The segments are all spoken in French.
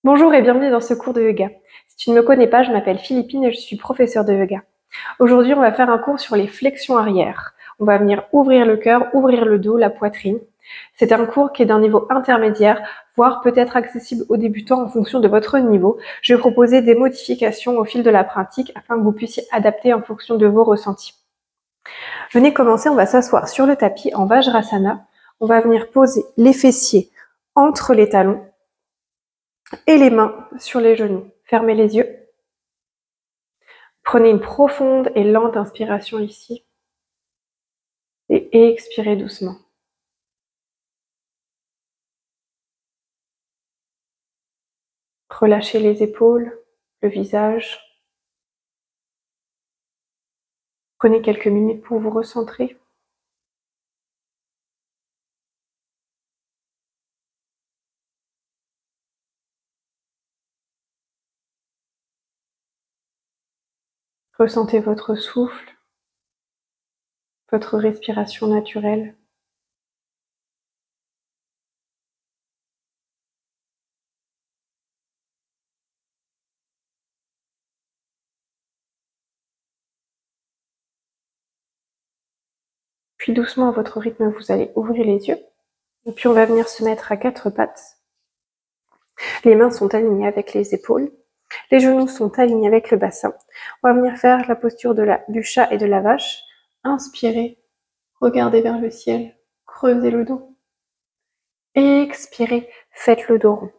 Bonjour et bienvenue dans ce cours de yoga. Si tu ne me connais pas, je m'appelle Philippine et je suis professeure de yoga. Aujourd'hui, on va faire un cours sur les flexions arrière. On va venir ouvrir le cœur, ouvrir le dos, la poitrine. C'est un cours qui est d'un niveau intermédiaire, voire peut-être accessible aux débutants en fonction de votre niveau. Je vais proposer des modifications au fil de la pratique afin que vous puissiez adapter en fonction de vos ressentis. Venez commencer, on va s'asseoir sur le tapis en Vajrasana. On va venir poser les fessiers entre les talons et les mains sur les genoux. Fermez les yeux. Prenez une profonde et lente inspiration ici et expirez doucement. Relâchez les épaules, le visage. Prenez quelques minutes pour vous recentrer. Ressentez votre souffle, votre respiration naturelle. Puis doucement, à votre rythme, vous allez ouvrir les yeux. Et puis on va venir se mettre à quatre pattes. Les mains sont alignées avec les épaules. Les genoux sont alignés avec le bassin. On va venir faire la posture du chat et de la vache. Inspirez, regardez vers le ciel, creusez le dos. Expirez, faites le dos rond.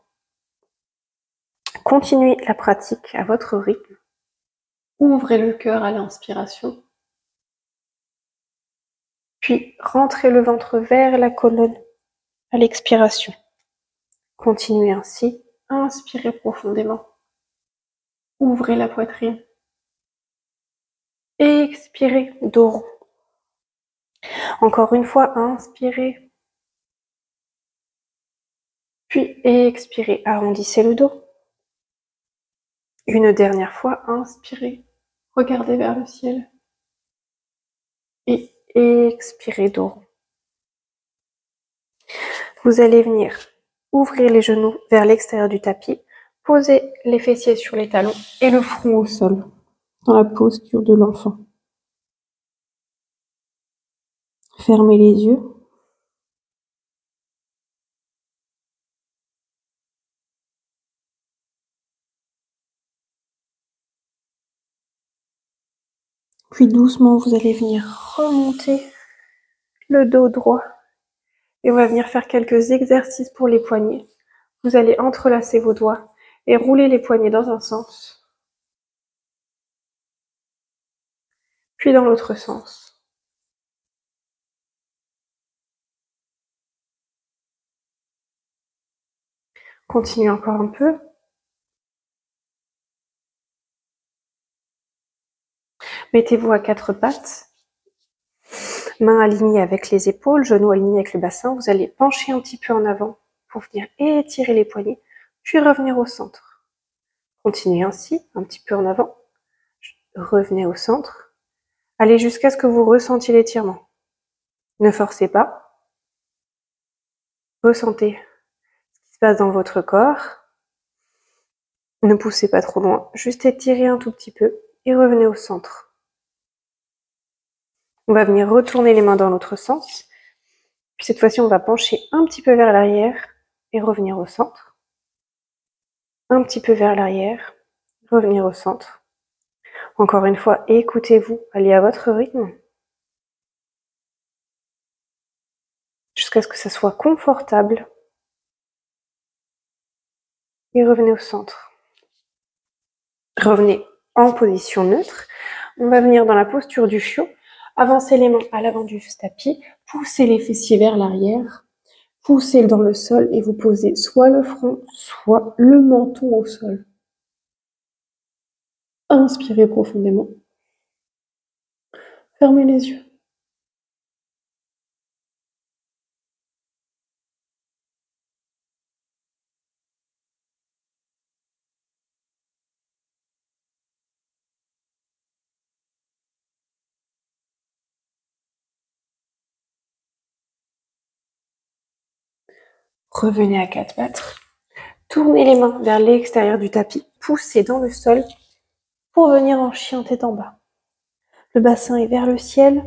Continuez la pratique à votre rythme. Ouvrez le cœur à l'inspiration. Puis rentrez le ventre vers la colonne à l'expiration. Continuez ainsi. Inspirez profondément. Ouvrez la poitrine. Expirez, dos rond. Encore une fois, inspirez. Puis expirez, arrondissez le dos. Une dernière fois, inspirez. Regardez vers le ciel. Et expirez, dos rond. Vous allez venir ouvrir les genoux vers l'extérieur du tapis, poser les fessiers sur les talons et le front au sol, dans la posture de l'enfant. Fermez les yeux. Puis doucement, vous allez venir remonter le dos droit. Et on va venir faire quelques exercices pour les poignets. Vous allez entrelacer vos doigts et rouler les poignets dans un sens, puis dans l'autre sens. Continuez encore un peu. Mettez-vous à quatre pattes, mains alignées avec les épaules, genoux alignés avec le bassin. Vous allez pencher un petit peu en avant pour venir étirer les poignets, puis revenir au centre. Continuez ainsi, un petit peu en avant. Revenez au centre. Allez jusqu'à ce que vous ressentiez l'étirement. Ne forcez pas. Ressentez ce qui se passe dans votre corps. Ne poussez pas trop loin, juste étirez un tout petit peu et revenez au centre. On va venir retourner les mains dans l'autre sens. Puis cette fois-ci, on va pencher un petit peu vers l'arrière et revenir au centre. Un petit peu vers l'arrière, revenir au centre. Encore une fois, écoutez-vous, allez à votre rythme. Jusqu'à ce que ça soit confortable. Et revenez au centre. Revenez en position neutre. On va venir dans la posture du chiot. Avancez les mains à l'avant du tapis. Poussez les fessiers vers l'arrière. Poussez dans le sol et vous posez soit le front, soit le menton au sol. Inspirez profondément. Fermez les yeux. Revenez à quatre pattes. Tournez les mains vers l'extérieur du tapis. Poussez dans le sol pour venir en chien tête en bas. Le bassin est vers le ciel.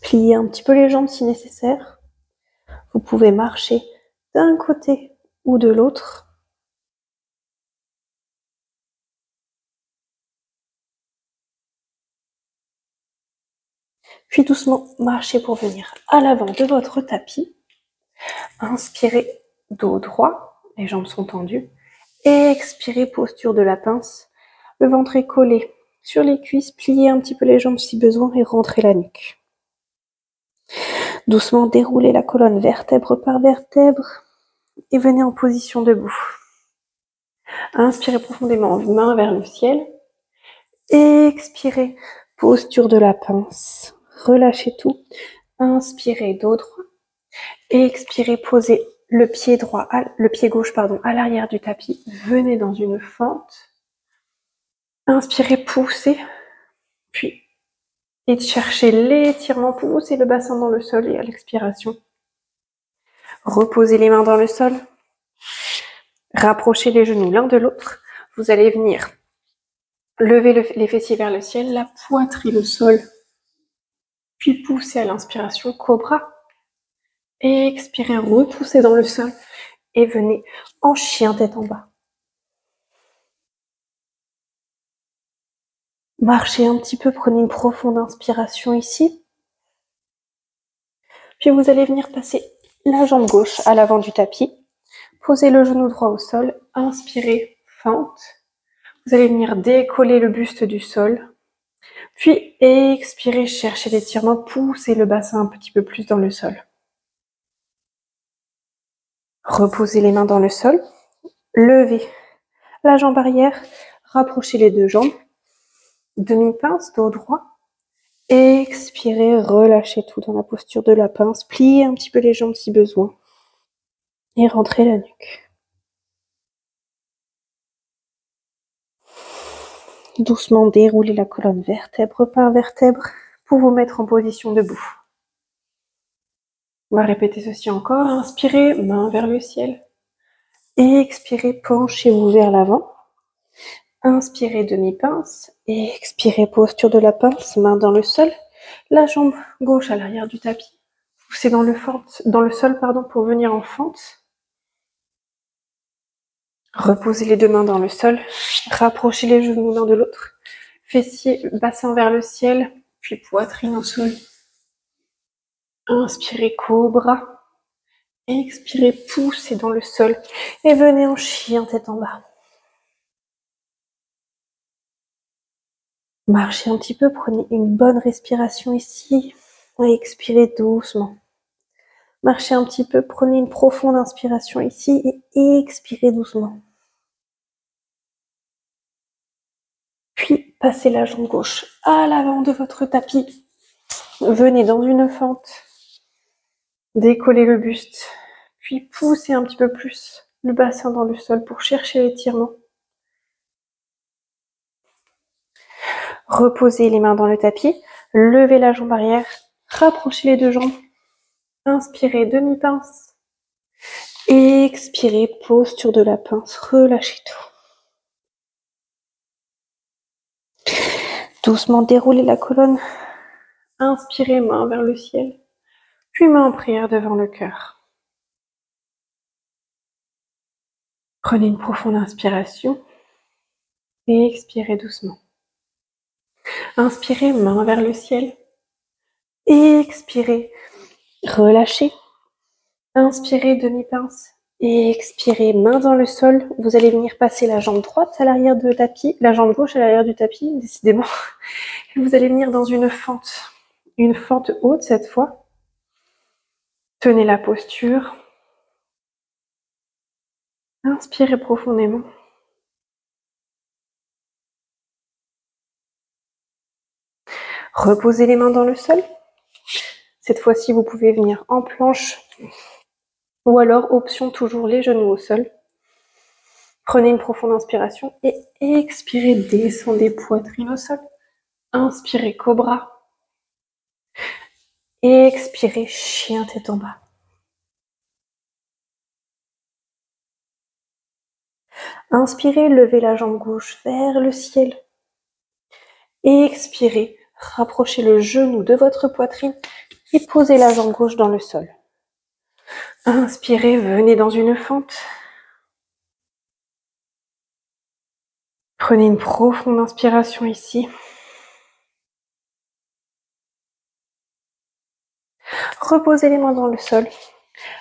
Pliez un petit peu les jambes si nécessaire. Vous pouvez marcher d'un côté ou de l'autre. Puis doucement, marchez pour venir à l'avant de votre tapis. Inspirez, dos droit, les jambes sont tendues. Expirez, posture de la pince. Le ventre est collé sur les cuisses. Pliez un petit peu les jambes si besoin et rentrez la nuque. Doucement, déroulez la colonne vertèbre par vertèbre et venez en position debout. Inspirez profondément, main vers le ciel. Expirez, posture de la pince. Relâchez tout. Inspirez, dos droit. Expirez, posez le pied gauche à l'arrière du tapis. Venez dans une fente. Inspirez, poussez. Puis, et cherchez l'étirement. Poussez le bassin dans le sol et à l'expiration. Reposez les mains dans le sol. Rapprochez les genoux l'un de l'autre. Vous allez venir lever les fessiers vers le ciel, la poitrine au sol. Puis poussez à l'inspiration, cobra. Expirez, repoussez dans le sol. Et venez en chien tête en bas. Marchez un petit peu, prenez une profonde inspiration ici. Puis vous allez venir passer la jambe gauche à l'avant du tapis. Posez le genou droit au sol. Inspirez, fente. Vous allez venir décoller le buste du sol. Puis expirez, cherchez l'étirement, poussez le bassin un petit peu plus dans le sol. Reposez les mains dans le sol. Levez la jambe arrière. Rapprochez les deux jambes. Demi-pince, dos droit. Expirez, relâchez tout dans la posture de la pince. Pliez un petit peu les jambes si besoin. Et rentrez la nuque. Doucement déroulez la colonne vertèbre par vertèbre pour vous mettre en position debout. On va répéter ceci encore. Inspirez, main vers le ciel. Expirez, penchez-vous vers l'avant. Inspirez, demi-pince. Expirez, posture de la pince, main dans le sol. La jambe gauche à l'arrière du tapis. Poussez dans le sol pour venir en fente. Reposez les deux mains dans le sol. Rapprochez les genoux l'un de l'autre. Fessiers, bassin vers le ciel. Puis poitrine au sol. Inspirez, cobra. Expirez, poussez dans le sol. Et venez en chien tête en bas. Marchez un petit peu, prenez une bonne respiration ici. Et expirez doucement. Marchez un petit peu, prenez une profonde inspiration ici et expirez doucement. Puis passez la jambe gauche à l'avant de votre tapis. Venez dans une fente. Décollez le buste. Puis poussez un petit peu plus le bassin dans le sol pour chercher l'étirement. Reposez les mains dans le tapis. Levez la jambe arrière. Rapprochez les deux jambes. Inspirez, demi-pince. Expirez, posture de la pince. Relâchez tout. Doucement déroulez la colonne. Inspirez, main vers le ciel. Puis main en prière devant le cœur. Prenez une profonde inspiration. Et expirez doucement. Inspirez, main vers le ciel. Expirez, relâchez. Inspirez, demi-pince. Expirez, main dans le sol. Vous allez venir passer la jambe droite à l'arrière du tapis, la jambe gauche à l'arrière du tapis, décidément. Et vous allez venir dans une fente haute cette fois. Tenez la posture. Inspirez profondément. Reposez les mains dans le sol. Cette fois-ci, vous pouvez venir en planche ou alors, option, toujours les genoux au sol. Prenez une profonde inspiration et expirez, descendez poitrine au sol. Inspirez, cobra. Expirez, chien tête en bas. Inspirez, levez la jambe gauche vers le ciel. Expirez, rapprochez le genou de votre poitrine et posez la jambe gauche dans le sol. Inspirez, venez dans une fente. Prenez une profonde inspiration ici. Reposez les mains dans le sol.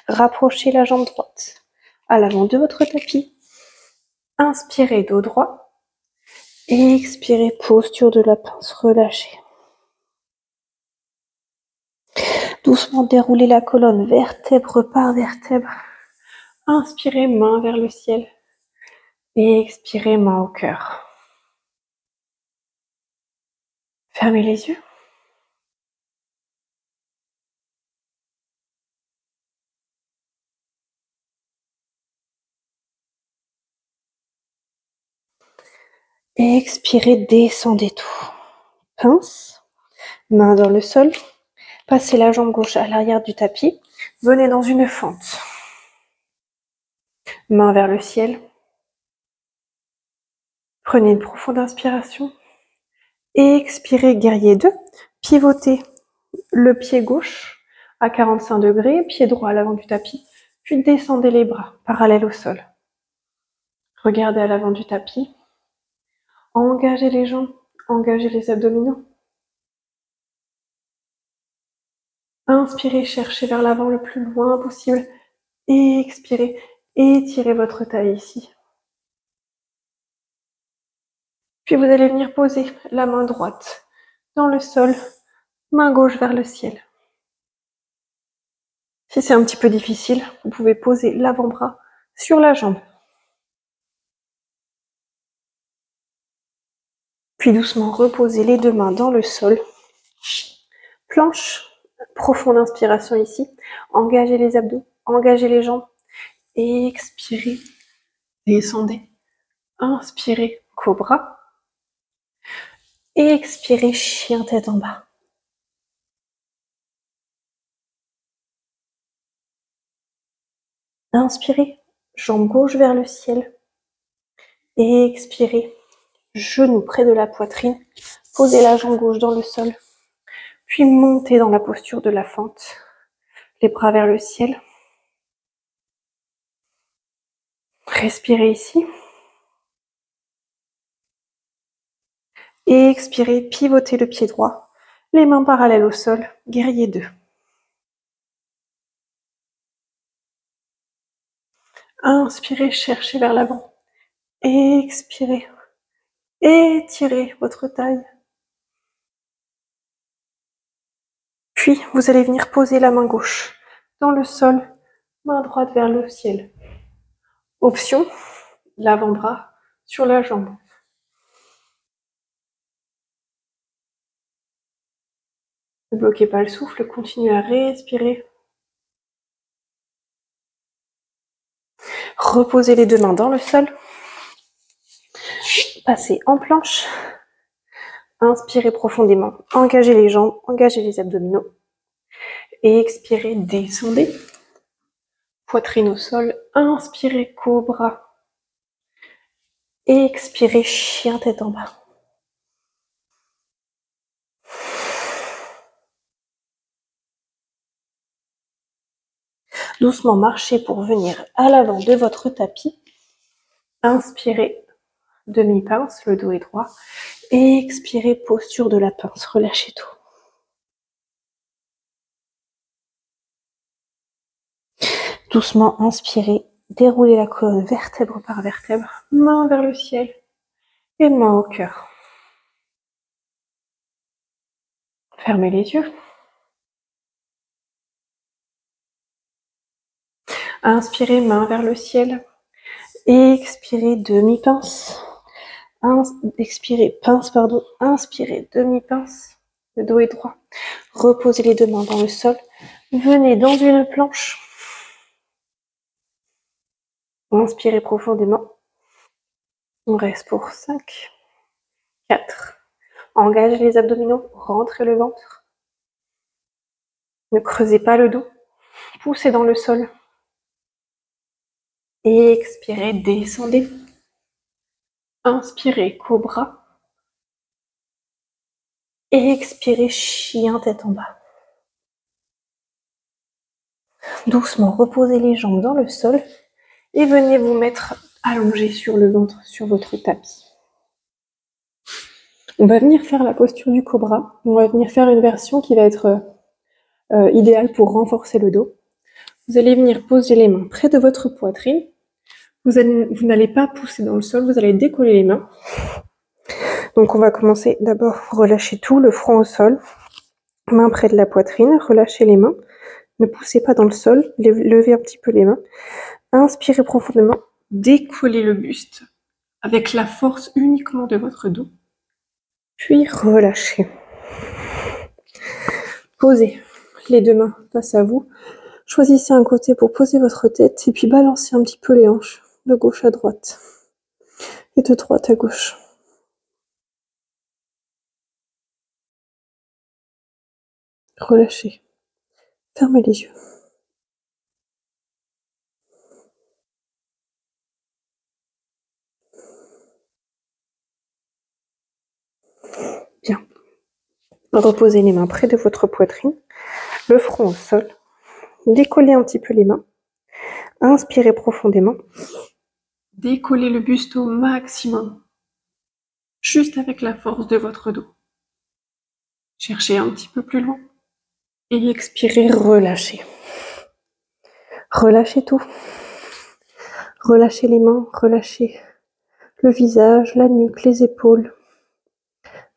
Rapprochez la jambe droite à l'avant de votre tapis. Inspirez, dos droit. Expirez, posture de la pince relâchée. Doucement déroulez la colonne, vertèbre par vertèbre. Inspirez, main vers le ciel. Et expirez, main au cœur. Fermez les yeux. Et expirez, descendez tout. Pince, main dans le sol. Passez la jambe gauche à l'arrière du tapis. Venez dans une fente. Main vers le ciel. Prenez une profonde inspiration. Et expirez, guerrier 2. Pivotez le pied gauche à 45 degrés, pied droit à l'avant du tapis. Puis descendez les bras parallèles au sol. Regardez à l'avant du tapis. Engagez les jambes, engagez les abdominaux. Inspirez, cherchez vers l'avant le plus loin possible. Et expirez, étirez votre taille ici. Puis vous allez venir poser la main droite dans le sol, main gauche vers le ciel. Si c'est un petit peu difficile, vous pouvez poser l'avant-bras sur la jambe. Puis doucement reposez les deux mains dans le sol. Planche, profonde inspiration ici. Engagez les abdos, engagez les jambes. Expirez, descendez. Inspirez, cobra. Expirez, chien tête en bas. Inspirez, jambe gauche vers le ciel. Expirez, genou près de la poitrine. Posez la jambe gauche dans le sol. Puis montez dans la posture de la fente. Les bras vers le ciel. Respirez ici. Expirez, pivotez le pied droit. Les mains parallèles au sol. Guerrier 2. Inspirez, cherchez vers l'avant. Expirez. Étirez votre taille. Puis, vous allez venir poser la main gauche dans le sol, main droite vers le ciel. Option, l'avant-bras sur la jambe. Ne bloquez pas le souffle, continuez à respirer. Reposez les deux mains dans le sol. Passez en planche. Inspirez profondément. Engagez les jambes, engagez les abdominaux. Et expirez, descendez. Poitrine au sol. Inspirez, cobra. Expirez, chien tête en bas. Doucement marchez pour venir à l'avant de votre tapis. Inspirez, demi-pince, le dos est droit. Expirez, posture de la pince, relâchez tout. Doucement inspirez, déroulez la colonne vertèbre par vertèbre, main vers le ciel et main au cœur. Fermez les yeux. Inspirez, main vers le ciel. Expirez, demi-pince. Expirez, pince, pardon. Inspirez, demi-pince. Le dos est droit. Reposez les deux mains dans le sol. Venez dans une planche. Inspirez profondément. On reste pour 5, 4. Engagez les abdominaux, rentrez le ventre. Ne creusez pas le dos. Poussez dans le sol. Expirez, descendez. Inspirez, cobra. Et expirez, chien tête en bas. Doucement, reposez les jambes dans le sol et venez vous mettre allongé sur le ventre, sur votre tapis. On va venir faire la posture du cobra. On va venir faire une version qui va être idéale pour renforcer le dos. Vous allez venir poser les mains près de votre poitrine. Vous n'allez pas pousser dans le sol, vous allez décoller les mains. Donc on va commencer d'abord, relâcher tout, le front au sol, mains près de la poitrine, relâchez les mains. Ne poussez pas dans le sol, levez un petit peu les mains. Inspirez profondément, décollez le buste avec la force uniquement de votre dos. Puis relâchez. Posez les deux mains face à vous. Choisissez un côté pour poser votre tête et puis balancez un petit peu les hanches de gauche à droite et de droite à gauche. Relâchez. Fermez les yeux. Bien. Reposez les mains près de votre poitrine, le front au sol. Décollez un petit peu les mains. Inspirez profondément. Décollez le buste au maximum, juste avec la force de votre dos. Cherchez un petit peu plus loin. Et expirez, relâchez. Relâchez tout. Relâchez les mains, relâchez le visage, la nuque, les épaules.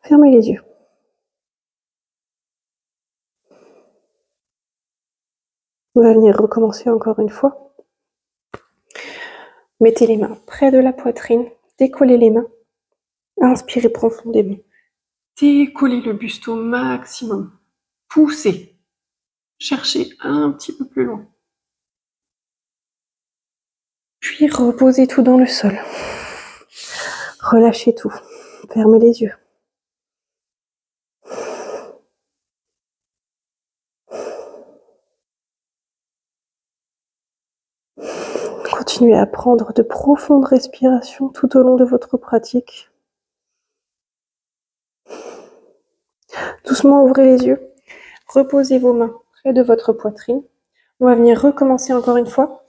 Fermez les yeux. On va venir recommencer encore une fois. Mettez les mains près de la poitrine, décollez les mains. Inspirez profondément. Décollez le buste au maximum. Poussez. Cherchez un petit peu plus loin. Puis reposez tout dans le sol. Relâchez tout. Fermez les yeux. Continuez à prendre de profondes respirations tout au long de votre pratique. Doucement, ouvrez les yeux. Reposez vos mains près de votre poitrine. On va venir recommencer encore une fois.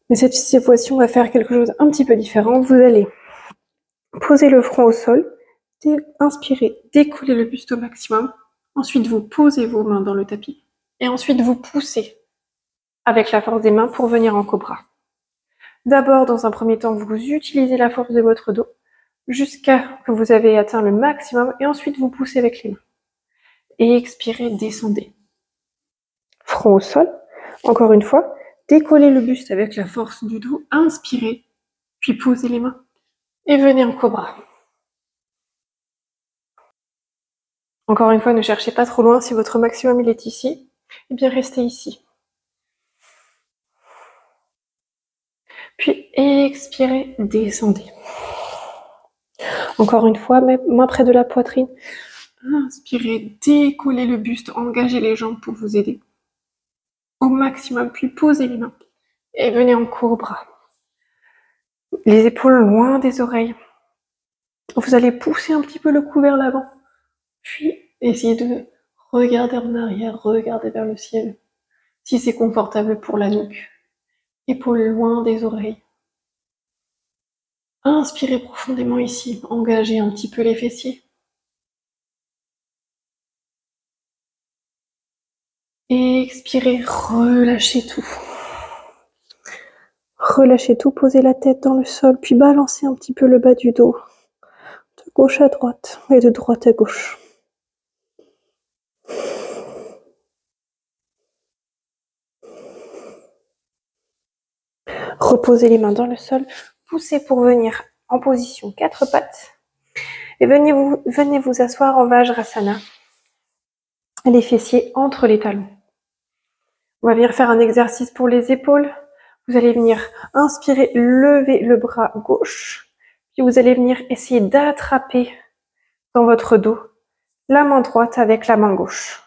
Mais cette fois-ci, on va faire quelque chose un petit peu différent. Vous allez poser le front au sol. Inspirez, décollez le buste au maximum. Ensuite, vous posez vos mains dans le tapis. Et ensuite, vous poussez avec la force des mains pour venir en cobra. D'abord, dans un premier temps, vous utilisez la force de votre dos jusqu'à ce que vous avez atteint le maximum. Et ensuite, vous poussez avec les mains. Et expirez, descendez. Front au sol. Encore une fois, décollez le buste avec la force du dos. Inspirez, puis posez les mains. Et venez en cobra. Encore une fois, ne cherchez pas trop loin. Si votre maximum il est ici, eh bien restez ici. Puis expirez, descendez. Encore une fois, main près de la poitrine. Inspirez, décollez le buste, engagez les jambes pour vous aider. Au maximum, puis posez les mains. Et venez en cobra. Les épaules loin des oreilles. Vous allez pousser un petit peu le cou vers l'avant. Puis essayez de regarder en arrière, regarder vers le ciel. Si c'est confortable pour la nuque. Épaules loin des oreilles. Inspirez profondément ici, engagez un petit peu les fessiers. Expirez, relâchez tout. Relâchez tout, posez la tête dans le sol, puis balancez un petit peu le bas du dos. De gauche à droite et de droite à gauche. Reposez les mains dans le sol, poussez pour venir en position 4 pattes. Et venez vous asseoir en Vajrasana. Les fessiers entre les talons. On va venir faire un exercice pour les épaules. Vous allez venir inspirer, lever le bras gauche. Puis vous allez venir essayer d'attraper dans votre dos la main droite avec la main gauche.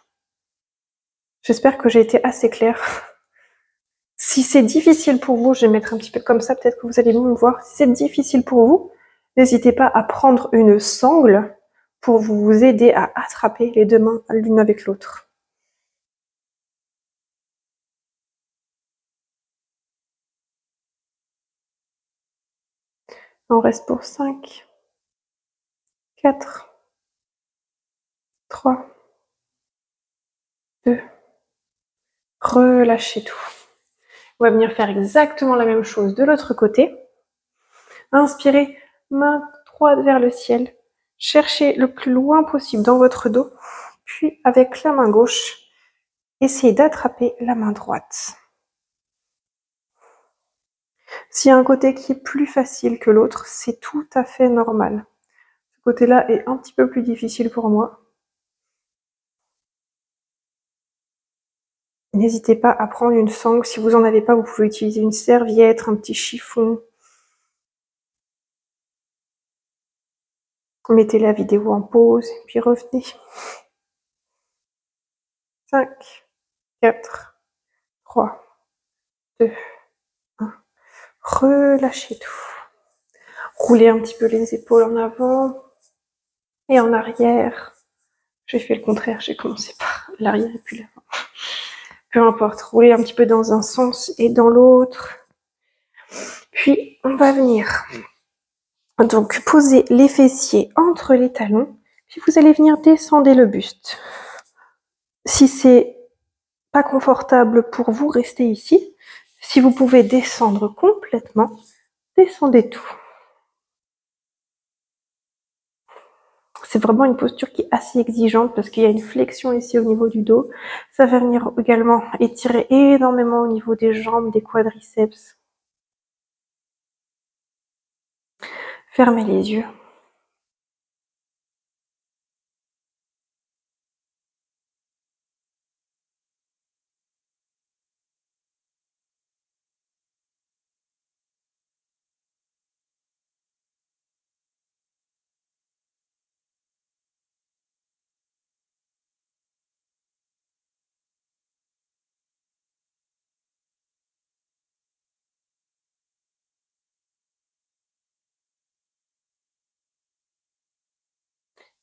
J'espère que j'ai été assez claire. Si c'est difficile pour vous, je vais mettre un petit peu comme ça, peut-être que vous allez mieux me voir. Si c'est difficile pour vous, N'hésitez pas à prendre une sangle pour vous aider à attraper les deux mains l'une avec l'autre. On reste pour 5, 4, 3, 2, relâchez tout. On va venir faire exactement la même chose de l'autre côté. Inspirez, main droite vers le ciel. Cherchez le plus loin possible dans votre dos. Puis avec la main gauche, essayez d'attraper la main droite. S'il y a un côté qui est plus facile que l'autre, c'est tout à fait normal. Ce côté-là est un petit peu plus difficile pour moi. N'hésitez pas à prendre une sangle. Si vous n'en avez pas, vous pouvez utiliser une serviette, un petit chiffon. Mettez la vidéo en pause, puis revenez. 5, 4, 3, 2, 1. Relâchez tout. Roulez un petit peu les épaules en avant et en arrière. J'ai fait le contraire, j'ai commencé par l'arrière et puis l'avant. Peu importe, roulez un petit peu dans un sens et dans l'autre. Puis, on va venir donc poser les fessiers entre les talons. Puis, vous allez venir descendre le buste. Si c'est pas confortable pour vous, restez ici. Si vous pouvez descendre complètement, descendez tout. C'est vraiment une posture qui est assez exigeante parce qu'il y a une flexion ici au niveau du dos. Ça va venir également étirer énormément au niveau des jambes, des quadriceps. Fermez les yeux.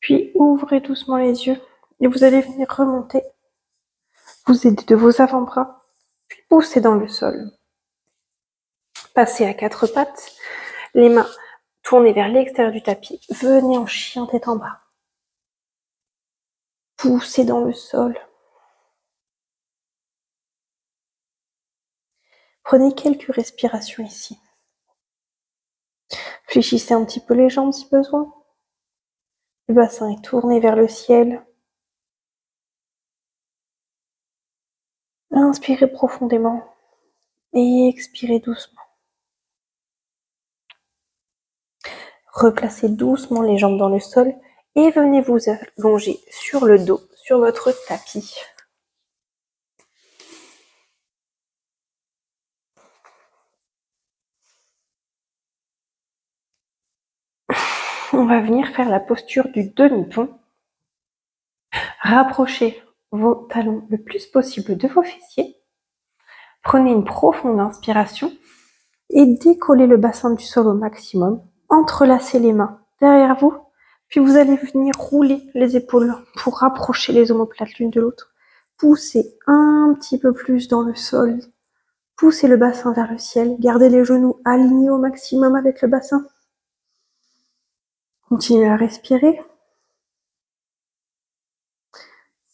Puis ouvrez doucement les yeux et vous allez venir remonter. Vous aidez de vos avant-bras, puis poussez dans le sol. Passez à quatre pattes, les mains tournées vers l'extérieur du tapis. Venez en chien tête en bas. Poussez dans le sol. Prenez quelques respirations ici. Fléchissez un petit peu les jambes si besoin. Le bassin est tourné vers le ciel. Inspirez profondément et expirez doucement. Replacez doucement les jambes dans le sol et venez vous allonger sur le dos, sur votre tapis. On va venir faire la posture du demi-pont. Rapprochez vos talons le plus possible de vos fessiers. Prenez une profonde inspiration et décollez le bassin du sol au maximum. Entrelacez les mains derrière vous, puis vous allez venir rouler les épaules pour rapprocher les omoplates l'une de l'autre. Poussez un petit peu plus dans le sol. Poussez le bassin vers le ciel. Gardez les genoux alignés au maximum avec le bassin. Continuez à respirer.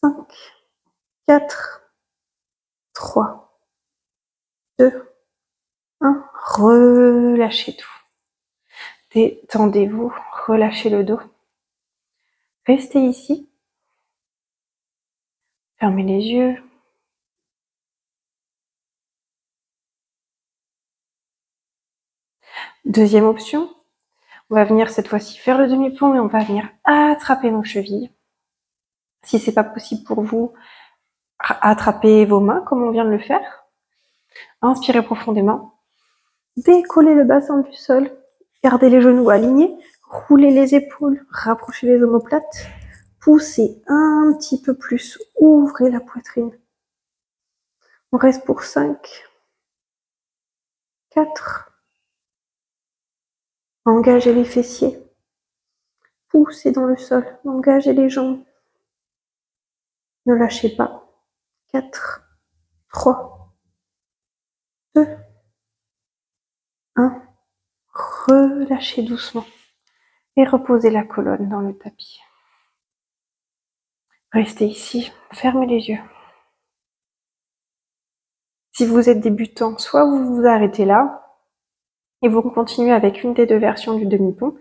5, 4, 3, 2, 1. Relâchez tout. Détendez-vous, relâchez le dos. Restez ici. Fermez les yeux. Deuxième option, on va venir cette fois-ci faire le demi-pont et on va venir attraper nos chevilles. Si c'est pas possible pour vous, attrapez vos mains comme on vient de le faire. Inspirez profondément. Décollez le bassin du sol. Gardez les genoux alignés. Roulez les épaules. Rapprochez les omoplates. Poussez un petit peu plus. Ouvrez la poitrine. On reste pour 5, 4, Engagez les fessiers. Poussez dans le sol. Engagez les jambes. Ne lâchez pas. 4, 3, 2, 1. Relâchez doucement. Et reposez la colonne dans le tapis. Restez ici. Fermez les yeux. Si vous êtes débutant, soit vous vous arrêtez là et vous continuez avec une des deux versions du demi-pont.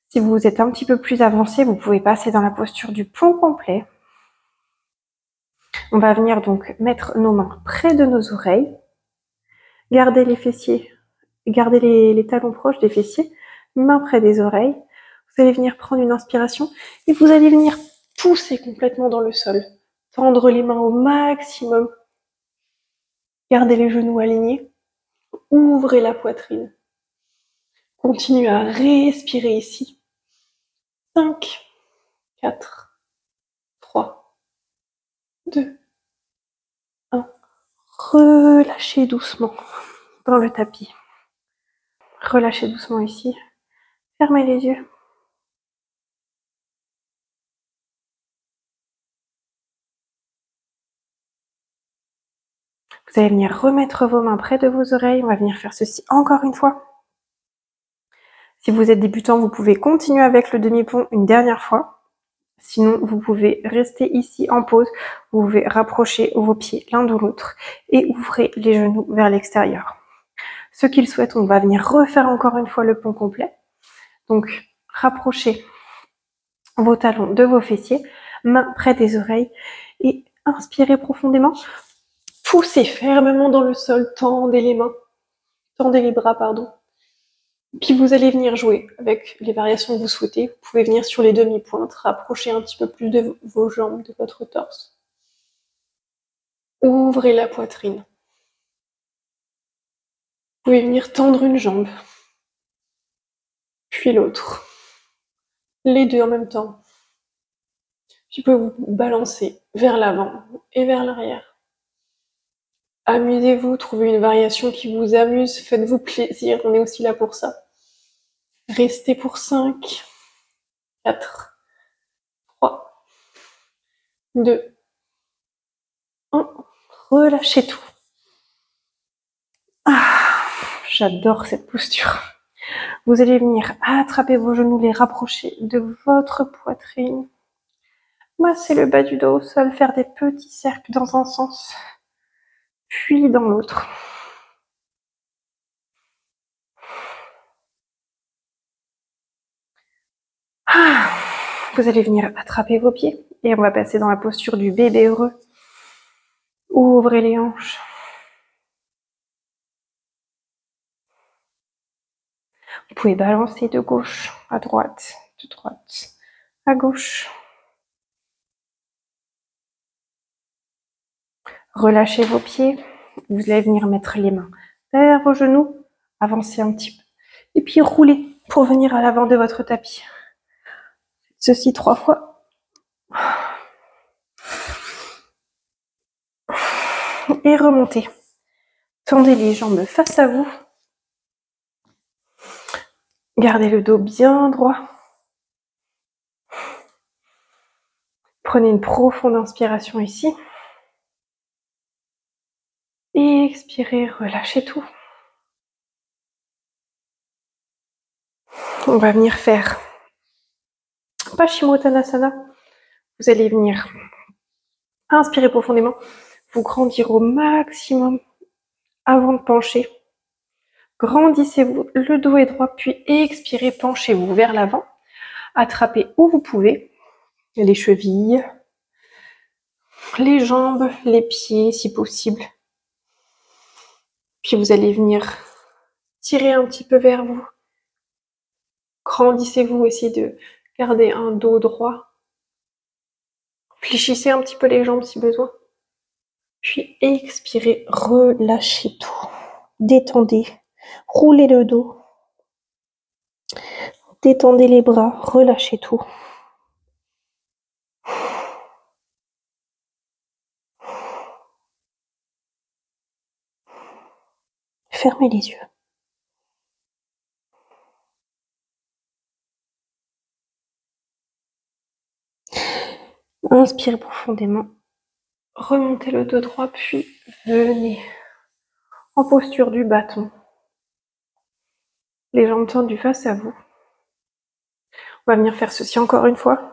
Si vous êtes un petit peu plus avancé, vous pouvez passer dans la posture du pont complet. On va venir donc mettre nos mains près de nos oreilles. Gardez les fessiers, gardez les talons proches des fessiers, mains près des oreilles. Vous allez venir prendre une inspiration et vous allez venir pousser complètement dans le sol. Tendre les mains au maximum. Gardez les genoux alignés. Ouvrez la poitrine. Continuez à respirer ici. 5, 4, 3, 2, 1. Relâchez doucement dans le tapis. Relâchez doucement ici. Fermez les yeux. Vous allez venir remettre vos mains près de vos oreilles. On va venir faire ceci encore une fois. Si vous êtes débutant, vous pouvez continuer avec le demi-pont une dernière fois. Sinon, vous pouvez rester ici en pause. Vous pouvez rapprocher vos pieds l'un de l'autre et ouvrez les genoux vers l'extérieur. Ceux qui le souhaitent, on va venir refaire encore une fois le pont complet. Donc, rapprochez vos talons de vos fessiers, mains près des oreilles et inspirez profondément. Poussez fermement dans le sol, tendez les mains, tendez les bras, pardon. Puis vous allez venir jouer avec les variations que vous souhaitez. Vous pouvez venir sur les demi-pointes, rapprocher un petit peu plus de vos jambes, de votre torse. Ouvrez la poitrine. Vous pouvez venir tendre une jambe, puis l'autre. Les deux en même temps. Puis vous pouvez vous balancer vers l'avant et vers l'arrière. Amusez-vous, trouvez une variation qui vous amuse, faites-vous plaisir, on est aussi là pour ça. Restez pour 5, 4, 3, 2, 1. Relâchez tout. J'adore cette posture. Vous allez venir attraper vos genoux, les rapprocher de votre poitrine. Masser le bas du dos au sol, faire des petits cercles dans un sens, puis dans l'autre. Vous allez venir attraper vos pieds et on va passer dans la posture du bébé heureux. Ouvrez les hanches. Vous pouvez balancer de gauche à droite, de droite à gauche. Relâchez vos pieds. Vous allez venir mettre les mains derrière vos genoux, avancez un petit peu. Et puis roulez pour venir à l'avant de votre tapis. Ceci 3 fois. Et remontez. Tendez les jambes face à vous. Gardez le dos bien droit. Prenez une profonde inspiration ici. Et expirez, relâchez tout. On va venir faire Paschimottanasana. Vous allez venir inspirer profondément, vous grandir au maximum avant de pencher. Grandissez-vous, le dos est droit, puis expirez, penchez-vous vers l'avant. Attrapez où vous pouvez, les chevilles, les jambes, les pieds si possible. Puis vous allez venir tirer un petit peu vers vous. Grandissez-vous, essayez de garder un dos droit. Fléchissez un petit peu les jambes si besoin. Puis expirez, relâchez tout. Détendez, roulez le dos. Détendez les bras, relâchez tout. Fermez les yeux. Inspirez profondément. Remontez le dos droit, puis venez en posture du bâton. Les jambes tendues face à vous. On va venir faire ceci encore une fois.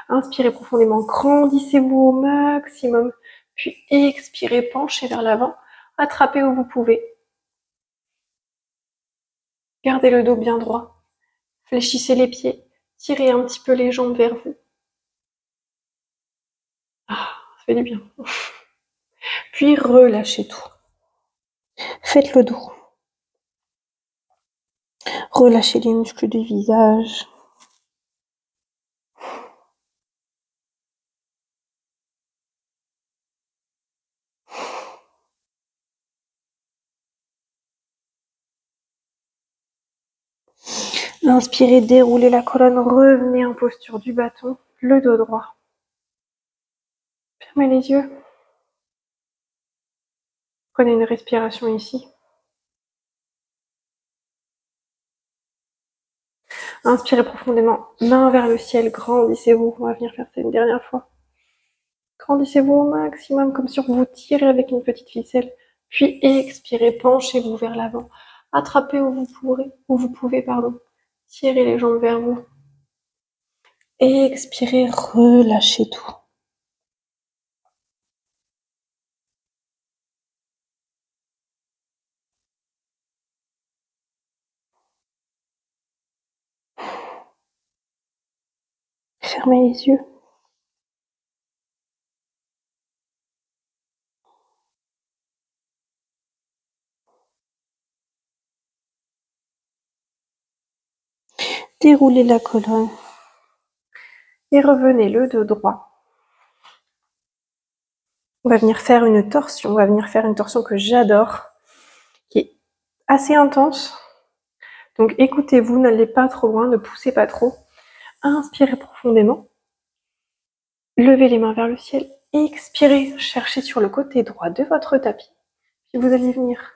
Inspirez profondément, grandissez-vous au maximum. Puis expirez, penchez vers l'avant. Attrapez où vous pouvez. Gardez le dos bien droit. Fléchissez les pieds. Tirez un petit peu les jambes vers vous. Ah, ça fait du bien. Puis relâchez tout. Faites le dos. Relâchez les muscles du visage. Inspirez, déroulez la colonne, revenez en posture du bâton, le dos droit. Fermez les yeux. Prenez une respiration ici. Inspirez profondément, main vers le ciel, grandissez-vous. On va venir faire ça une dernière fois. Grandissez-vous au maximum, comme si vous tirez avec une petite ficelle. Puis expirez, penchez-vous vers l'avant. Attrapez où vous pouvez. Tirez les jambes vers vous. Expirez, relâchez tout. Fermez les yeux. Déroulez la colonne. Et revenez le dos droit. On va venir faire une torsion. On va venir faire une torsion que j'adore, qui est assez intense. Donc écoutez-vous, n'allez pas trop loin, ne poussez pas trop. Inspirez profondément. Levez les mains vers le ciel. Expirez, cherchez sur le côté droit de votre tapis. Puis vous allez venir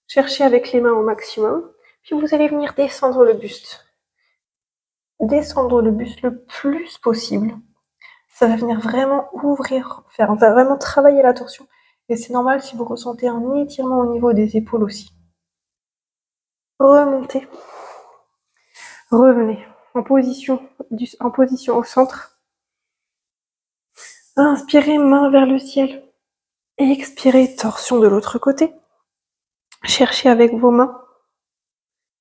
chercher avec les mains au maximum. Puis vous allez venir descendre le buste. Descendre le buste le plus possible. Ça va venir vraiment ouvrir, on va vraiment travailler la torsion. Et c'est normal si vous ressentez un étirement au niveau des épaules aussi. Remontez. Revenez en position au centre. Inspirez, main vers le ciel. Expirez, torsion de l'autre côté. Cherchez avec vos mains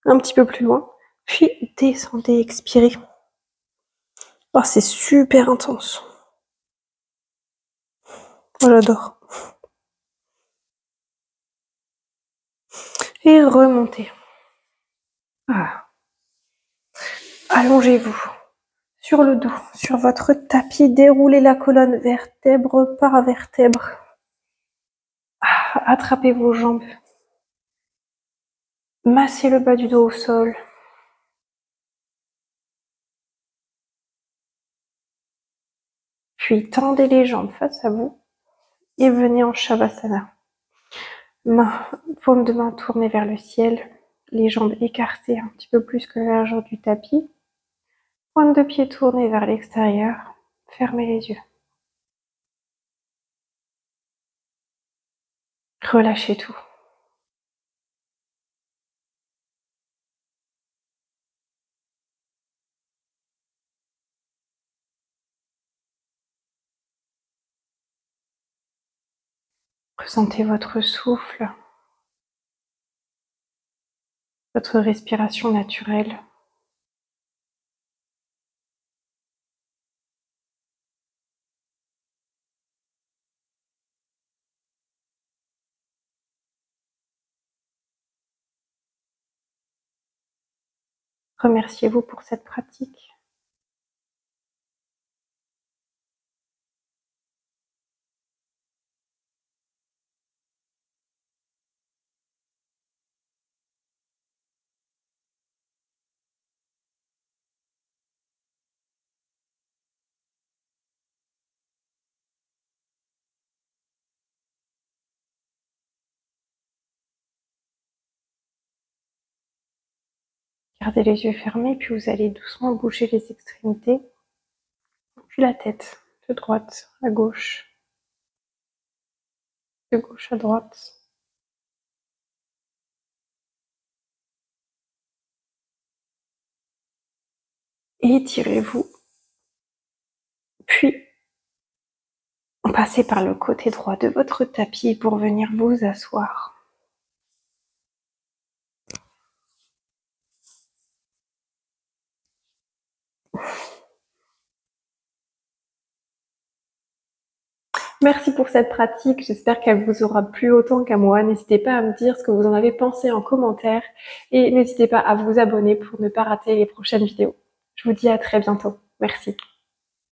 un petit peu plus loin. Puis descendez, expirez. Oh, c'est super intense. Oh, j'adore. Et remontez. Ah. Allongez-vous sur le dos, sur votre tapis. Déroulez la colonne vertèbre par vertèbre. Ah. Attrapez vos jambes. Massez le bas du dos au sol. Puis tendez les jambes face à vous et venez en Shavasana. Paume de main tournée vers le ciel, les jambes écartées un petit peu plus que la largeur du tapis. Pointe de pied tournée vers l'extérieur. Fermez les yeux. Relâchez tout. Ressentez votre souffle, votre respiration naturelle. Remerciez-vous pour cette pratique. Gardez les yeux fermés, puis vous allez doucement bouger les extrémités, puis la tête. de droite à gauche, de gauche à droite. Étirez-vous. Puis, passez par le côté droit de votre tapis pour venir vous asseoir. Merci pour cette pratique, j'espère qu'elle vous aura plu autant qu'à moi. N'hésitez pas à me dire ce que vous en avez pensé en commentaire et n'hésitez pas à vous abonner pour ne pas rater les prochaines vidéos. Je vous dis à très bientôt. Merci.